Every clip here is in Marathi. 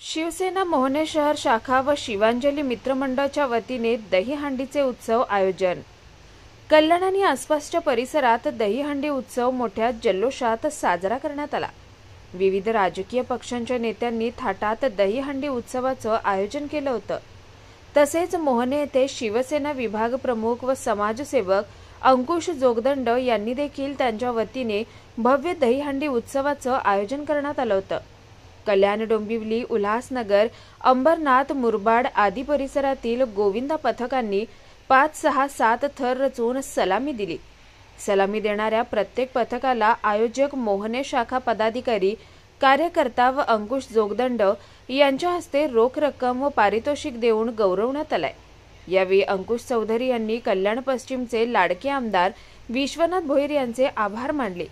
शिवसेना मोहने शहर शाखा व शिवांजली मित्रमंडळाच्या वतीने दहीहंडीचे उत्सव आयोजन। कल्याण आणि आसपासच्या परिसरात दहीहंडी उत्सव मोठ्या जल्लोषात साजरा करण्यात आला। विविध राजकीय पक्षांच्या नेत्यांनी थाटात दहीहंडी उत्सवाचं आयोजन केलं होतं। तसेच मोहने येथे शिवसेना विभाग प्रमुख व समाजसेवक अंकुश जोगदंड यांनी देखील त्यांच्या वतीने भव्य दहीहंडी उत्सवाचं आयोजन करण्यात आलं होतं। कल्याण, डोंबिवली, उल्हासनगर, अंबरनाथ, मुरबाड आदी परिसरातील गोविंदा पथकांनी 5, 6, 7 थर रचून सलामी दिली। सलामी देणाऱ्या प्रत्येक पथकाला आयोजक, मोहने शाखा पदाधिकारी, कार्यकर्ता व अंकुश जोगदंड यांच्या हस्ते रोख रक्कम व पारितोषिक देऊन गौरवण्यात आलाय। यावेळी अंकुश चौधरी यांनी कल्याण पश्चिमचे लाडके आमदार विश्वनाथ भोईर यांचे आभार मानले।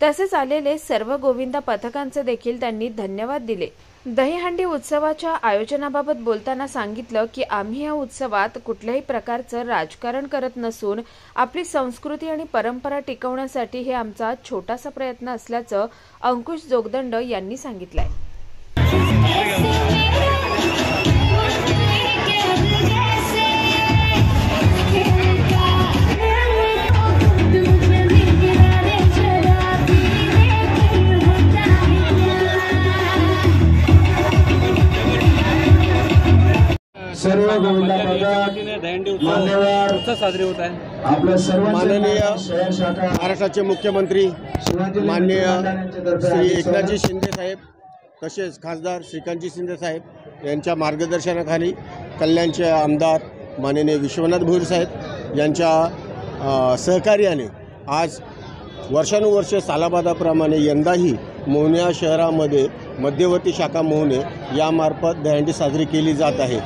तसेच आलेले सर्व गोविंदा पथकांचे देखील त्यांनी धन्यवाद दिले। दहीहंडी उत्सवाच्या आयोजनाबाबत बोलताना सांगितलं की आम्ही या उत्सवात कुठल्याही प्रकारचं राजकारण करत नसून आपली संस्कृती आणि परंपरा टिकवण्यासाठी हे आमचा छोटासा प्रयत्न असल्याचं अंकुश जोगदंड यांनी सांगितलंय। सर्व गोविंदा पथक मान्यवर साजरे होत आहे। आपल्या सर्व माननीय महाराष्ट्राचे मुख्यमंत्री माननीय श्री एकनाथजी शिंदे साहेब तसेच खासदार श्रीकांतजी शिंदे साहेब यांच्या मार्गदर्शनाखाली कल्याणचे आमदार माननीय विश्वनाथ भोईर साहेब यांच्या सहकार्याने आज वर्षानुवर्ष सालाबादाप्रमाणे यंदाही मोहने शहरामध्ये मध्यवर्ती शाखा मोहने यामार्फत दहीहंडी साजरी केली जात आहे।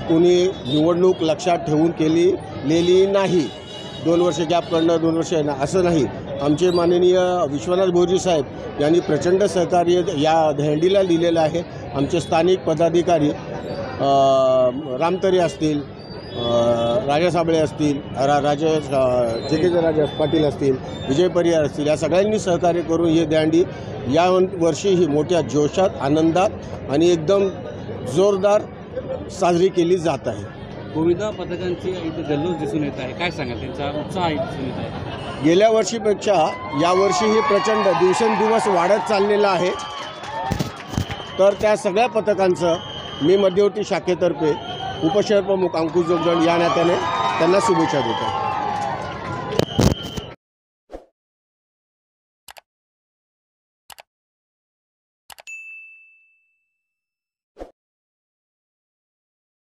कोणी निवडणूक लक्षात ठेवून केलेली नाही, 2 वर्ष गॅप करणं, 2 वर्ष येणं असं नाही। आमचे माननीय विश्वनाथ भोईर साहेब यांनी प्रचंड सहकार्य या दहीहंडीला दिलेलं आहे। आमचे स्थानिक पदाधिकारी रामतरे असतील, राजा साबळे असतील, राजा पाटील असतील, विजय परियार असतील, या सगळ्यांनी सहकार्य करून ही दहीहंडी या वर्षीही मोठ्या जोशात, आनंदात आणि एकदम जोरदार साजरी केली जात आहे। गोविंदा पथकांची इथे जल्लोष दिसून येत आहे, काय सांगाल त्यांचा उत्साह दिसून येत आहे? गेल्या वर्षीपेक्षा यावर्षीही प्रचंड दिवसेंदिवस वाढत चाललेला आहे। तर त्या सगळ्या पथकांचं मी मध्यवर्ती शाखेतर्फे उपशहर प्रमुख अंकुश जोगदंड या नात्याने त्यांना शुभेच्छा देतो।